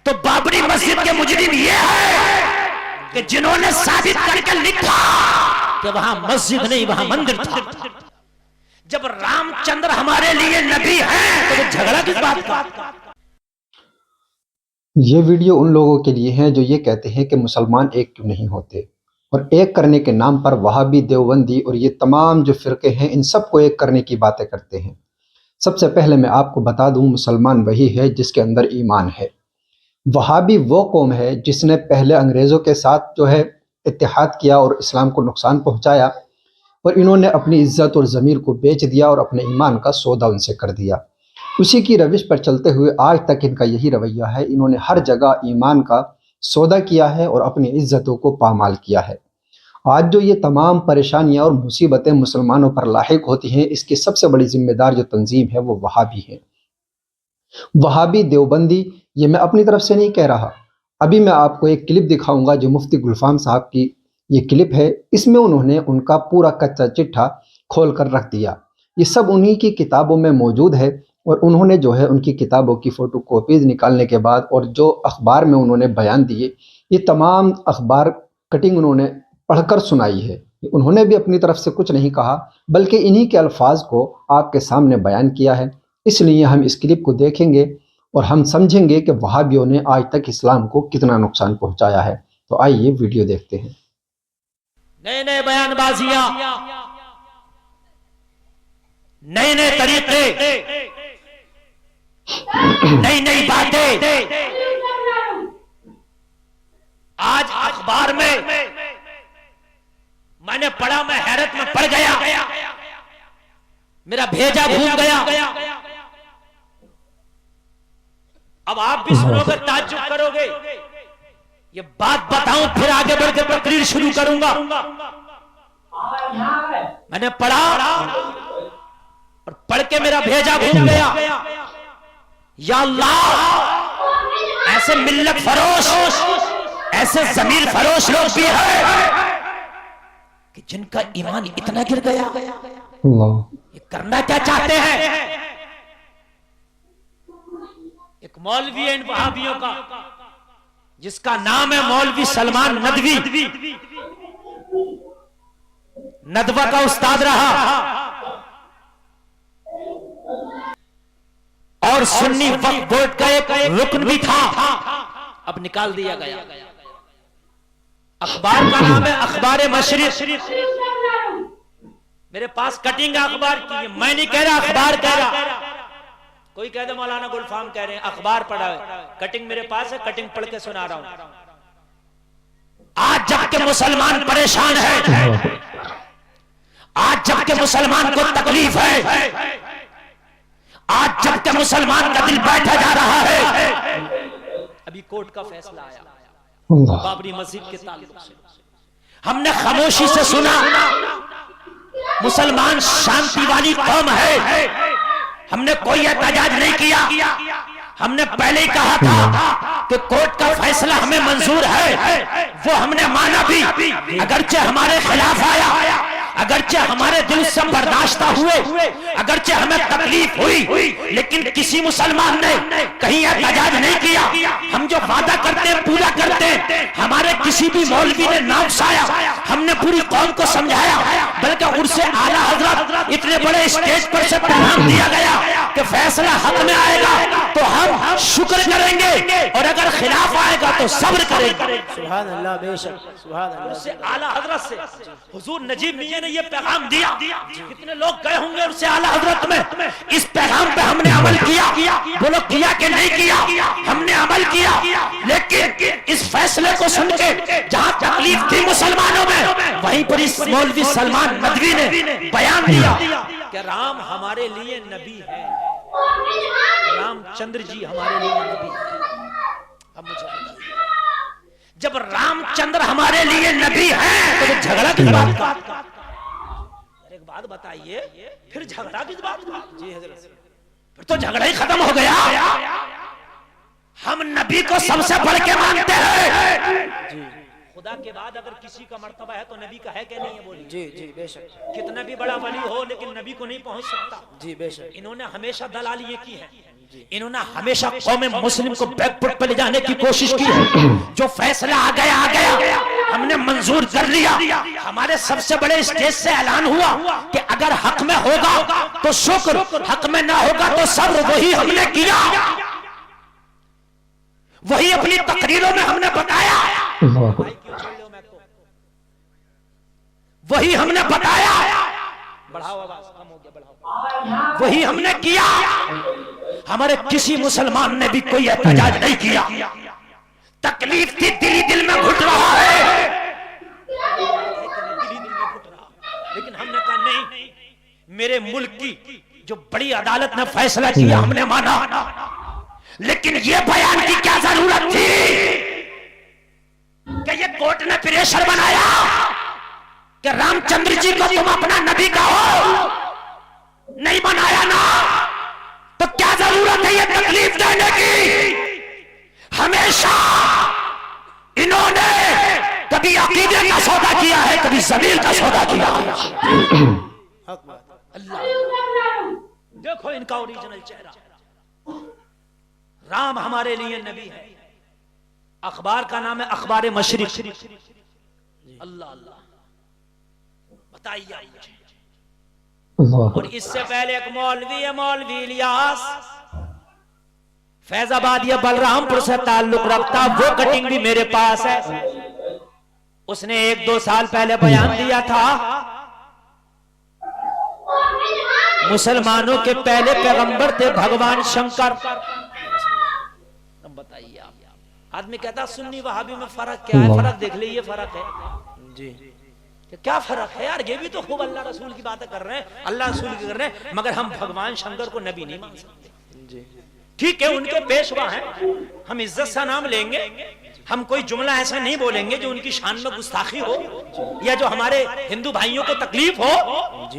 तो बाबरी मस्जिद के मुजरिम ये है कि जिन्होंने साबित करके लिखा कि वहां मस्जिद नहीं वहां मंदिर था। जब रामचंद्र हमारे लिए नबी हैं तो झगड़ा किस बात का? ये वीडियो उन लोगों के लिए है जो ये कहते हैं कि मुसलमान एक क्यों नहीं होते, और एक करने के नाम पर वहाबी, देवबंदी और ये तमाम जो फिरके हैं इन सबको एक करने की बातें करते हैं। सबसे पहले मैं आपको बता दूं, मुसलमान वही है जिसके अंदर ईमान है। वहाबी वो कौम है जिसने पहले अंग्रेज़ों के साथ जो है इत्तेहाद किया और इस्लाम को नुकसान पहुंचाया, और इन्होंने अपनी इज्जत और ज़मीर को बेच दिया और अपने ईमान का सौदा उनसे कर दिया। उसी की रविश पर चलते हुए आज तक इनका यही रवैया है। इन्होंने हर जगह ईमान का सौदा किया है और अपनी इज्जतों को पामाल किया है। आज जो ये तमाम परेशानियां और मुसीबतें मुसलमानों पर लाहिक होती हैं, इसकी सबसे बड़ी जिम्मेदार जो तंजीम है वो वहाबी है। वहाबी, देवबंदी, ये मैं अपनी तरफ से नहीं कह रहा। अभी मैं आपको एक क्लिप दिखाऊंगा जो मुफ्ती गुलफाम साहब की ये क्लिप है। इसमें उन्होंने उनका पूरा कच्चा चिट्ठा खोल कर रख दिया। ये सब उन्हीं की किताबों में मौजूद है, और उन्होंने जो है उनकी किताबों की फ़ोटो कॉपीज़ निकालने के बाद और जो अखबार में उन्होंने बयान दिए, ये तमाम अखबार कटिंग उन्होंने पढ़कर सुनाई है। उन्होंने भी अपनी तरफ से कुछ नहीं कहा, बल्कि इन्हीं के अल्फाज को आपके सामने बयान किया है। इसलिए हम इस क्लिप को देखेंगे और हम समझेंगे कि वहाबियों ने आज तक इस्लाम को कितना नुकसान पहुंचाया है। तो आइए वीडियो देखते हैं। नए नए बयानबाजियां, नए नए तरीके, नई नई बातें आज अखबार में मैंने पढ़ा, मैं हैरत में पड़ गया, मेरा भेजा घूम गया। अब आप भी सुनोगे, ताज्जुब करोगे। ये बात बताऊं फिर आगे बढ़ के तकरीर शुरू करूंगा। मैंने पढ़ा और पढ़ के मेरा भेजा घूम गया। या अल्लाह, ऐसे मिल्लत फरोश, ऐसे जमीर फरोश लोग भी हैं कि जिनका ईमान इतना गिर गया। ये करना क्या चाहते हैं? एक मौलवी है इन वहाबियों का, जिसका नाम है मौलवी सलमान नदवी। नदवा का उस्ताद रहा और सुन्नी वक्फ बोर्ड का एक रुकन भी था। अब निकाल दिया गया। अखबार का नाम है अखबार मशरिक। मेरे पास कटिंग है अखबार की। मैं नहीं कह रहा, अखबार कह रहा। कोई कह दे मौलाना गुलफाम कह रहे हैं, अखबार पढ़ा है। कटिंग मेरे पास है, कटिंग पढ़ के सुना रहा हूं। आज जबकि मुसलमान परेशान है, आज जबकि मुसलमान को तकलीफ है, आज जबकि मुसलमान का दिल बैठा जा रहा है, अभी कोर्ट का फैसला आया बाबरी मस्जिद के ताल्लुक से। हमने खामोशी से सुना। मुसलमान शांति वाली कौम है, हमने कोई एहतजाज नहीं किया। हमने पहले ही कहा था कि कोर्ट का फैसला हमें मंजूर है, वो हमने माना भी, अगरचे हमारे खिलाफ आया, अगरचे हमारे दिल से बर्दाश्त हुए, अगरचे हमें तकलीफ हुई, लेकिन किसी मुसलमान ने कहीं एहतजाज नहीं किया। हम जो वादा करते हैं पूरा करते हैं। हमारे किसी भी मौलवी ने ना उकसाया, हमने पूरी कौम को समझाया, बल्कि उनसे आला हजरत इतने बड़े स्टेज पर से पैगाम दिया गया कि फैसला हक में आएगा तो हम शुक्र करेंगे, और अगर खिलाफ आएगा तो सब्र करेंगे। सुभान अल्लाह, बेशक सुभान अल्लाह। उससे आला हजरत से हुजूर नजीब मियां ने ये पैगाम दिया। कितने लोग गए होंगे उससे आला हजरत में। इस पैगाम पे हमने अमल किया। बोलो किया कि नहीं किया? हमने अमल किया। लेकिन इस फैसले को सुन के जहां तकलीफ थी मुसलमानों में, वहीं पर इस मौलवी सलमान नदवी ने बयान दिया कि राम हमारे लिए नबी है, रामचंद्र जी हमारे लिए नबी है। अब मुझे जब रामचंद्र हमारे लिए नबी है तो झगड़ा किस बात का? एक बात बताइए, फिर झगड़ा किस बात का? जी हजरत, फिर तो झगड़ा ही खत्म हो गया। हम नबी को सबसे बढ़ के मानते हैं। खुदा के बाद अगर किसी का मर्तबा है तो नबी का है क्या नहीं है? बोलिए। जी जी बेशक। कितना भी बड़ा वली हो लेकिन नबी को नहीं पहुंच सकता। जी बेशक। इन्होंने हमेशा दलाली ये की है इन्होंने हमेशा कौम मुस्लिम को बैकफुट पे ले जाने की कोशिश की है। जो फैसला आ गया हमने मंजूर कर लिया। हमारे सबसे बड़े स्टेज से ऐलान हुआ कि अगर हक में होगा तो शुक्र, हक में ना होगा तो सब्र। वही हमने किया, वही अपनी तकरीरों में हमने बताया, वही हमने बताया। वही हमने किया। हमारे किसी मुसलमान ने भी कोई एहतजाज नहीं किया। तकलीफ थी, दिल में घुट रहा है, लेकिन हमने कहा नहीं, मेरे मुल्क की जो बड़ी अदालत ने फैसला किया हमने माना। लेकिन ये बयान की क्या जरूरत थी कि ये कोर्ट ने प्रेशर बनाया कि रामचंद्र जी को तुम अपना नबी कहो? नहीं बनाया ना, तो क्या जरूरत है ये तकलीफ देने की? हमेशा इन्होंने कभी अकीदे का सौदा किया है, कभी जमीन का सौदा किया है। अल्लाह, देखो इनका ओरिजिनल चेहरा। राम हमारे लिए नबी है। अखबार का नाम है अखबार मशरिक। अल्लाह अल्लाह, बताइए मुझे। और इससे पहले एक मौलवी है, मौलवी इलियास, फैजाबाद या बलरामपुर से ताल्लुक रखता, वो कटिंग भी मेरे पास है। उसने 1-2 साल पहले बयान दिया था मुसलमानों के पहले पैगंबर थे भगवान शंकर। बताइए आप, आदमी कहता सुन्नी वहाबी में फर्क क्या है? फर्क देख लीजिए, फर्क है जी। क्या फर्क है यार? ये भी तो खूब अल्लाह रसूल की बातें कर रहे हैं, अल्लाह रसूल की कर रहे हैं, मगर हम भगवान शंकर को नबी नहीं मान सकते। ठीक है, उनके पेशवा हैं, हम इज्जत से नाम लेंगे, हम कोई जुमला ऐसा नहीं बोलेंगे जो उनकी शान में गुस्ताखी हो या जो हमारे हिंदू भाइयों को तकलीफ हो।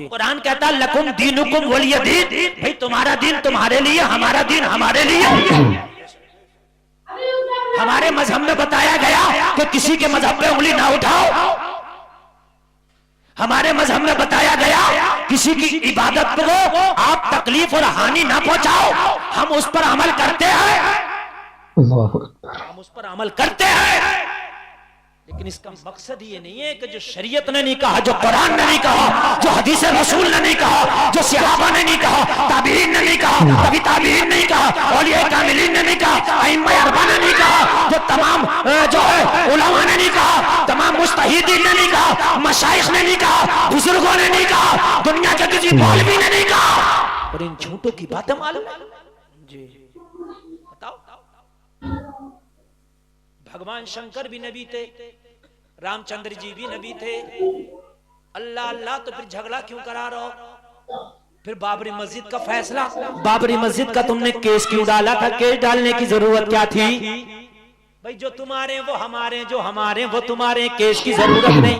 कुरान कहता लकुम दीनुकुम वलिय दीन, भाई तुम्हारा दीन तुम्हारे लिए, हमारा दीन हमारे लिए। हमारे मजहब में बताया गया कि किसी के मजहब पे उंगली ना उठाओ। हमारे मजहब में बताया गया किसी की इबादत को आप तकलीफ और हानि ना पहुंचाओ। हम उस पर अमल करते हैं, हम उस पर अमल करते हैं, लेकिन इसका मकसद ये नहीं है कि जो शरीयत ने नहीं कहा, जो कुरान ने नहीं कहा, जो हदीस रसूल ने नहीं कहा, जो सहाबा ने नहीं कहा, ताबीईन ने नहीं कहा, तभी ताबीईन नहीं कहा, औलिया कामिलीन ने नहीं कहा, अइम्मा अरबा ने नहीं कहा, जो तमाम जो है उलमा ने नहीं कहा, तमाम मुस्तहिदीन ने नहीं कहा, मशाइख ने नहीं कहा, बुजुर्गों ने नहीं कहा, दुनिया के किसी मौलवी ने नहीं कहा। और इन झूठों की बातें मालूम जी। बताओ, भगवान शंकर भी नबी थे, रामचंद्र जी भी नबी थे। अल्लाह अल्लाह, तो फिर झगड़ा क्यों करा रहे हो? फिर बाबरी मस्जिद का फैसला, बाबरी मस्जिद का तुमने केस क्यों डाला था? केस डालने की जरूरत क्या थी? भाई जो तुम्हारे वो हमारे, जो हमारे वो तुम्हारे, केस की जरूरत नहीं।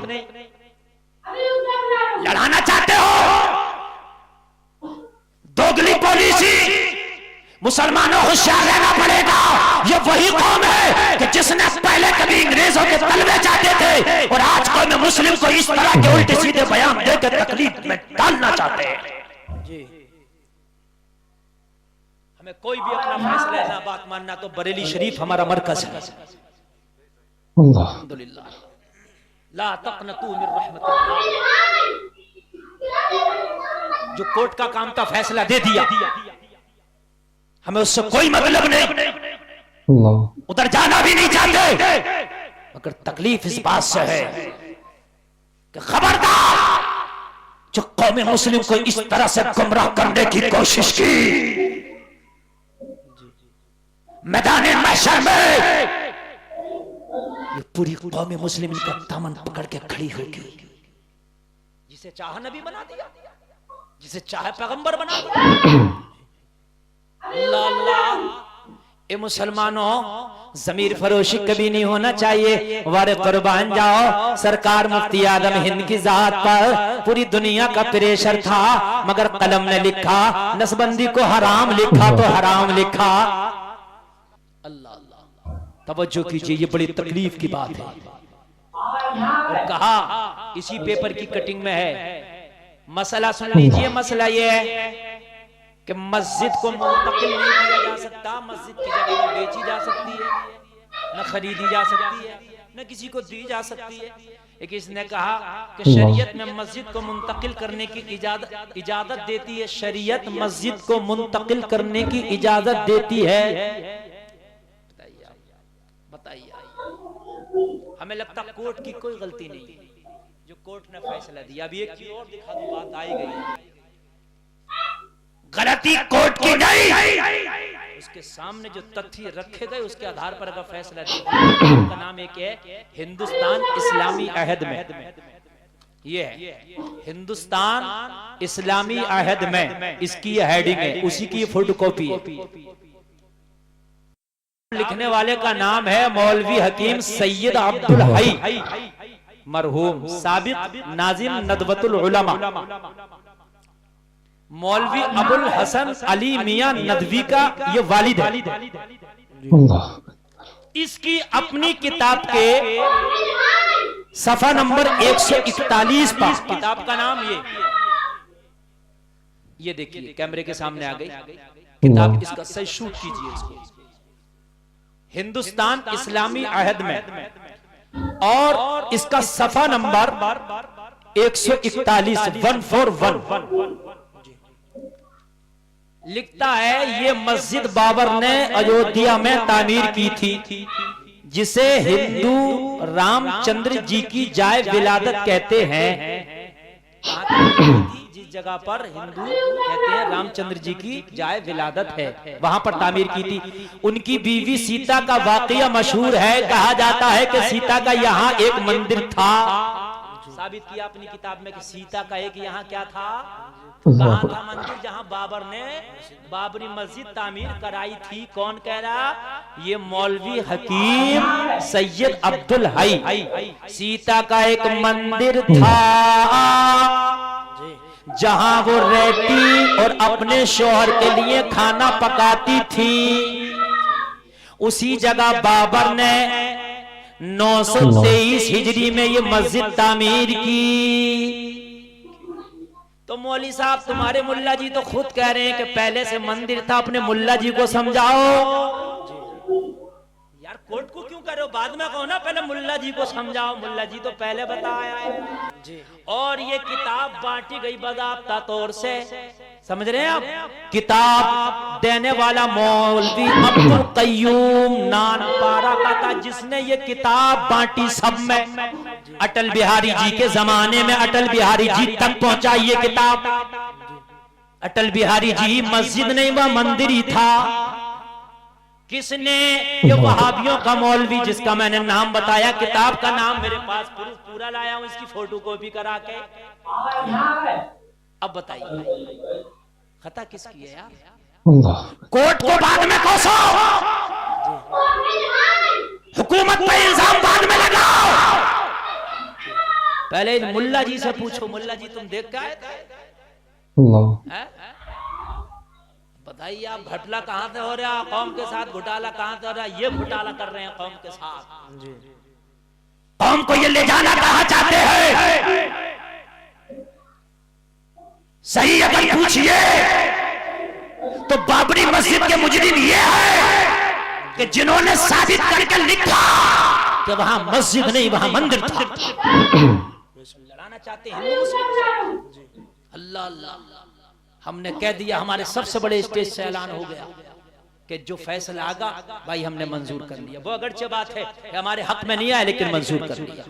लड़ाना चाहते हो? दोगली पॉलिसी, मुसलमानों होशियार रहना पड़ेगा। ये वही कौम है कि जिसने पहले कभी अंग्रेजों के तलवे चाहते थे और आज कौम मुस्लिम को इस तरह के उल्टे सीधे बयान देकर तकलीफ में डालना चाहते हैं जी। हमें कोई भी अपना फैसला ना बात मानना तो बरेली शरीफ हमारा मरकज है। अल्हम्दुलिल्लाह, ला तक़नतू मिन रहमतिल्लाह। जो कोर्ट का काम था फैसला दे दिया, हमें उससे कोई मतलब नहीं, उधर जाना भी नहीं चाहते, मगर तकलीफ इस बात से है कि खबरदार जो कौम मुस्लिम को इस तरह से गुमराह करने की कोशिश की, मैदान महशर में ये पूरी कौम मुस्लिम का दामन पकड़ के खड़ी होगी। जिसे चाह नबी बना दिया, जिसे चाहे पैगंबर बना दिया। ए मुसलमानों, जमीर फरोशी कभी नहीं होना चाहिए। वारे कुर्बान जाओ, सरकार मुफ्ती आदम हिंद की जात पर पूरी दुनिया का प्रेशर था, मगर कलम ने लिखा नसबंदी को हराम लिखा तो हराम लिखा। अल्लाह अल्लाह, तवज्जो कीजिए, ये बड़ी तकलीफ की बात है। और कहा इसी पेपर की कटिंग में है, मसला सुन लीजिए। मसला ये है कि मस्जिद को मुंतकिल नहीं किया सकता, मस्जिद की जगह में बेची जा सकती है, न खरीदी जा सकती है, न किसी को दी जा सकती है। एक इसने कहा कि शरीयत में मस्जिद को मुंतकिल करने की इजाजत देती है, शरीयत मस्जिद को मुंतकिल करने की इजाजत देती है। बताइए, हमें लगता कोर्ट की कोई गलती नहीं जो कोर्ट ने फैसला दिया। अभी एक चीज और दिखा दो, बात आई गई, गलती कोर्ट की नहीं, उसके सामने जो तथ्य रखे गए उसके आधार पर अगर फैसला दिया। का नाम एक है हिंदुस्तान इस्लामी अहद में, ये है हिंदुस्तान इस्लामी अहद में, इसकी ये हेडिंग है, उसी की फोटोकॉपी है। लिखने वाले का नाम है मौलवी हकीम सैयद अब्दुल हई, मरहूम साबिक नाजिम नदवतुल उलमा। मौलवी अबुल हसन अली मियां नदवी का ये वालिद है। इसकी अपनी किताब के सफा नंबर 141 पर, किताब का नाम ये देखिए, कैमरे के सामने आ गई किताब, इसका सही शूट कीजिए इसको। हिंदुस्तान इस्लामी अहद में, और इसका सफा नंबर 141 141 लिखता है, ये मस्जिद बाबर ने अयोध्या में तामीर की थी, जिसे हिंदू रामचंद्र जी की जाय विलादत कहते हैं। जिस जगह पर हिंदू कहते हैं रामचंद्र जी की जाय विलादत है, वहां पर तामीर की थी। उनकी बीवी सीता का वाकया मशहूर है, कहा जाता है कि सीता का यहाँ एक मंदिर था। साबित किया अपनी किताब में कि सीता का एक यहाँ क्या था, कहाँ था मंदिर, जहाँ बाबर ने बाबरी मस्जिद तामीर कराई थी। कौन कह रहा, ये मौलवी हकीम सैयद अब्दुल हई। सीता का एक मंदिर था जहां वो रहती और अपने शौहर के लिए खाना पकाती थी। उसी जगह बाबर ने 923 हिजरी में ये मस्जिद तामीर की। तो मौली साहब, तुम्हारे मुल्ला जी तो खुद कह रहे हैं कि पहले से मंदिर था, अपने मुल्ला जी को समझाओ। यार कोर्ट को क्यों कर रहे हो, बाद में कहो ना, पहले मुल्ला जी को समझाओ। मुल्ला जी तो पहले बताया है जी। और ये किताब बांटी गई बाज़ाब्ता तौर से, समझ रहे हैं आप। किताब देने वाला मौलवी अब्दुल कय्यूम नानपारा का था, जिसने ये किताब बांटी सब में। अटल बिहारी जी के जमाने में अटल बिहारी जी तक पहुंचा ये किताब। अटल बिहारी जी मस्जिद नहीं, वह मंदिर ही था। किसने, ये वहाबियों का मौलवी जिसका मैंने नाम बताया। किताब का नाम मेरे पास पूरा लाया हूं, इसकी फोटोकॉपी करा के। अब बताइए खता किसकी है यार। कोर्ट को बाद में कोसो, हुकूमत पे इल्जाम बाद में लगाओ। पहले मुल्ला जी से पूछो, मुल्ला जी तुम देख के आए थे, बताइए आप घटला कहां से हो रहा, कौम के साथ घोटाला कहां से हो रहा। ये घोटाला कर रहे हैं कौम के साथ। कौम को ये ले जाना कहां चाहते हैं। सही अगर पूछिए तो बाबरी मस्जिद के मुजरिम ये है कि जिन्होंने साबित करके लिखा कि वहां मस्जिद नहीं वहां मंदिर था। लड़ाना चाहते हैं हिंदू मुस्लिम। अल्लाह अल्लाह, हमने कह दिया, हमारे सबसे बड़े स्टेज से ऐलान हो गया कि जो फैसला आगा भाई हमने मंजूर कर लिया। वो अगरचे बात है कि हमारे हक में नहीं आया, लेकिन मंजूर कर लिया।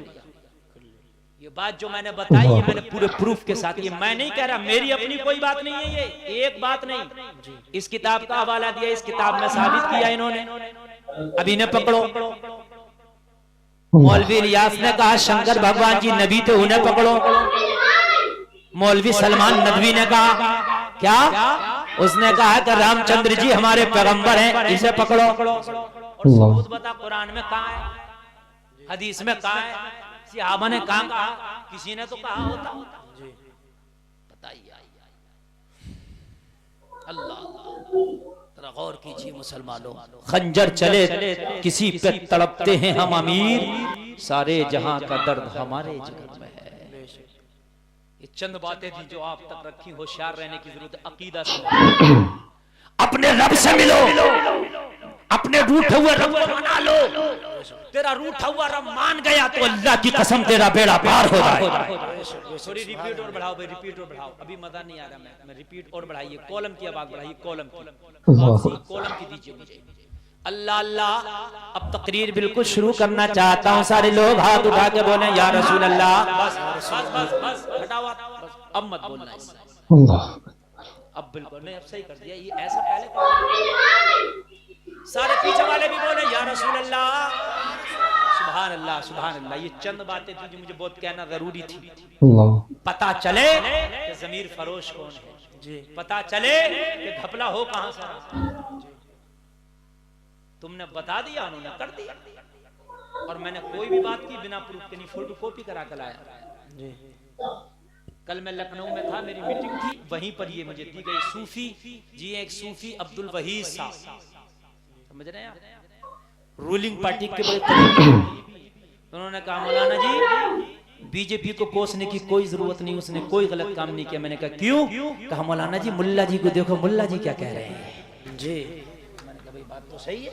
ये बात जो मैंने बताई, ये मैंने पूरे प्रूफ के साथ, ये मैं नहीं कह रहा, मेरी अपनी कोई बात नहीं है, ये एक बात नहीं। इस किताब का हवाला दिया, इस किताब में साबित किया इन्होंने। अब इन्हें पकड़ो। मौलवी इलियास ने कहा शंकर भगवान जी नबी थे, उन्हें पकड़ो। मौलवी सलमान नदवी ने कहा क्या, उसने कहा कि रामचंद्र जी हमारे पैगंबर हैं, इसे पकड़ो। और सबूत बता, कुरान में कहा है, हदीस में कहा है, सहाबा ने कहा, किसी ने तो कहा होता। बताइए अल्लाह, जरा गौर कीजिए मुसलमानों। खंजर चले किसी पे तड़पते हैं हम अमीर, सारे जहां का दर्द हमारे जिगर में है। ये चंद बातें थी जो आप तक रखी, होशियार रहने की जरूरत है। अकीदा से अपने रब से मिलो, अपने रूठे हुए रब को मना लो। तेरा रूठा हुआ रब मान गया तो अल्लाह की कसम तेरा बेड़ा पार हो जाएगा। थोड़ी रिपीट और बढ़ाओ भाई, रिपीट और बढ़ाओ, अभी मजा नहीं आ रहा। मैं रिपीट और बढ़ाइए, कॉलम की आवाज बढ़ाइए, कॉलम की, कॉलम की दीजिए मुझे। अल्लाह अल्लाह। अब तकरीर बिल्कुल शुरू करना चाहता हूँ, सारे लोग हाथ उठा के बोले या रसूल अल्लाह। बस बस बस बस हटाओ, अब मत बोलना इससे। अब बिल्कुल नहीं, अब सही कर दिया। ये ऐसा पहले सारे पीछे वाले भी बोले या रसूल अल्लाह। सुभान अल्लाह, सुभान अल्लाह। ये चंद बातें थी जो मुझे बहुत कहना जरूरी थी। पता चले कि जमीर फरोश कौन है जी, पता चले कि घपला हो कहां से। तुमने बता दिया, उन्होंने कर दिया, और मैंने कोई भी बात की बिना प्रूफ के नहीं, फोटो कॉपी करा कर लाया जी। कल मैं लखनऊ में था, मेरी मीटिंग थी, वहीं पर ये मुझे दी गई सूफी जी, एक सूफी अब्दुल वहीद साहब, समझ रहे हैं आप, रूलिंग पार्टी के बड़े करीबी। उन्होंने कहा मौलाना जी बीजेपी को कोसने की कोई जरूरत नहीं, उसने कोई गलत काम नहीं किया। मैंने कहा क्यों? कहा मौलाना जी मुल्ला जी को देखो, मुल्ला जी क्या कह रहे हैं जी। मैंने कहा भाई बात तो सही है,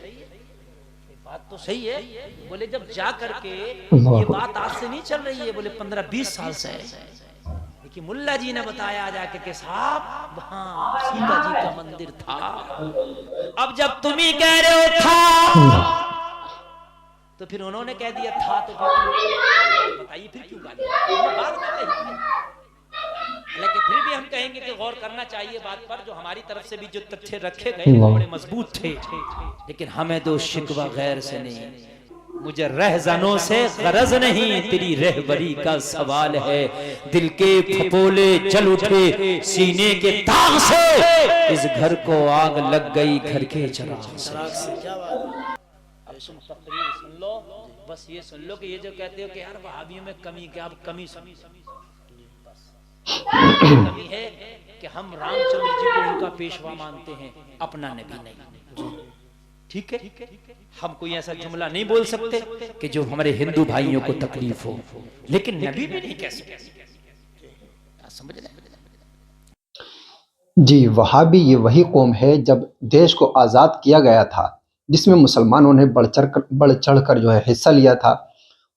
बात तो सही है। बोले जब जा करके ये बात आज से नहीं चल रही है, बोले 15-20 साल से है कि मुल्ला जी ने बताया जाके के साहब वहां सीता जी का मंदिर था। अब जब तुम ही कह रहे हो था, तो फिर उन्होंने कह दिया था, तो फिर बताइए फिर क्यों गाली बात में कही। लेकिन फिर भी हम कहेंगे कि गौर करना चाहिए बात पर, जो हमारी तरफ से भी जो तथ्य रखे गए वो बड़े मजबूत थे। लेकिन हमें तो शिकवा गैर से नहीं, मुझे रहज़नों से गरज नहीं, तेरी रहबरी का सवाल है। दिल के फपोले जल उठे सीने के दाग से, इस घर को आग लग गई घर के चिराग से। तकरीर सुन लो, बस ये सुन लो कि ये जो कहते हो कि यार वहाबियों में कमी, क्या अब कमी कमी है कि हम रामचंद्र जी को उनका पेशवा मानते हैं, अपना नबी नहीं। ठीक है, हम कोई ऐसा जुमला नहीं बोल सकते कि जो हमारे हिंदू भाइयों को तकलीफ हो, लेकिन नबी भी नहीं कह सकते। समझ रहे जी, वहाबी ये वही कौम है जब देश को आज़ाद किया गया था, जिसमें मुसलमानों ने बढ़ चढ़ कर जो है हिस्सा लिया था,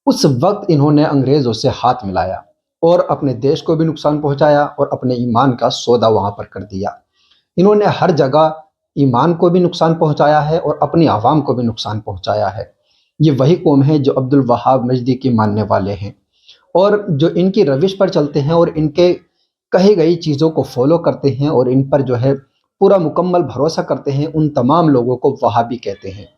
उस वक्त इन्होंने अंग्रेज़ों से हाथ मिलाया और अपने देश को भी नुकसान पहुंचाया और अपने ईमान का सौदा वहां पर कर दिया। इन्होंने हर जगह ईमान को भी नुकसान पहुंचाया है और अपनी आवाम को भी नुकसान पहुंचाया है। ये वही कौम है जो अब्दुल वहाब नजदी की मानने वाले हैं और जो इनकी रविश पर चलते हैं और इनके कही गई चीज़ों को फॉलो करते हैं और इन पर जो है पूरा मुकम्मल भरोसा करते हैं, उन तमाम लोगों को वहाबी कहते हैं।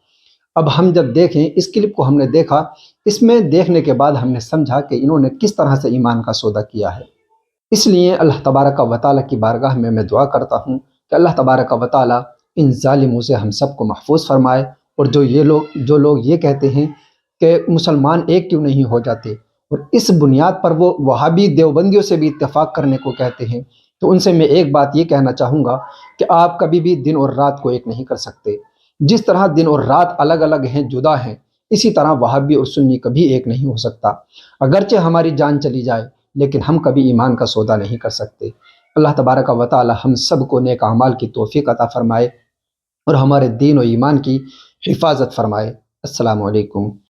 अब हम जब देखें, इस क्लिप को हमने देखा, इसमें देखने के बाद हमने समझा कि इन्होंने किस तरह से ईमान का सौदा किया है। इसलिए अल्लाह तबारक व तआला की बारगाह में मैं दुआ करता हूँ कि अल्लाह तबारक व तआला इन जालिमों से हम सबको महफूज फरमाए। और जो लोग ये कहते हैं कि मुसलमान एक क्यों नहीं हो जाते और इस बुनियाद पर वो वहाबी देवबंदियों से भी इत्तेफाक करने को कहते हैं, तो उनसे मैं एक बात ये कहना चाहूँगा कि आप कभी भी दिन और रात को एक नहीं कर सकते। जिस तरह दिन और रात अलग अलग हैं, जुदा हैं, इसी तरह वहाबी और सुन्नी कभी एक नहीं हो सकता। अगरचे हमारी जान चली जाए, लेकिन हम कभी ईमान का सौदा नहीं कर सकते। अल्लाह तबारक व तआला हम सब को नेक अमाल की तौफीक अता फरमाए और हमारे दीन और ईमान की हिफाजत फरमाए। अस्सलामु अलैकुम।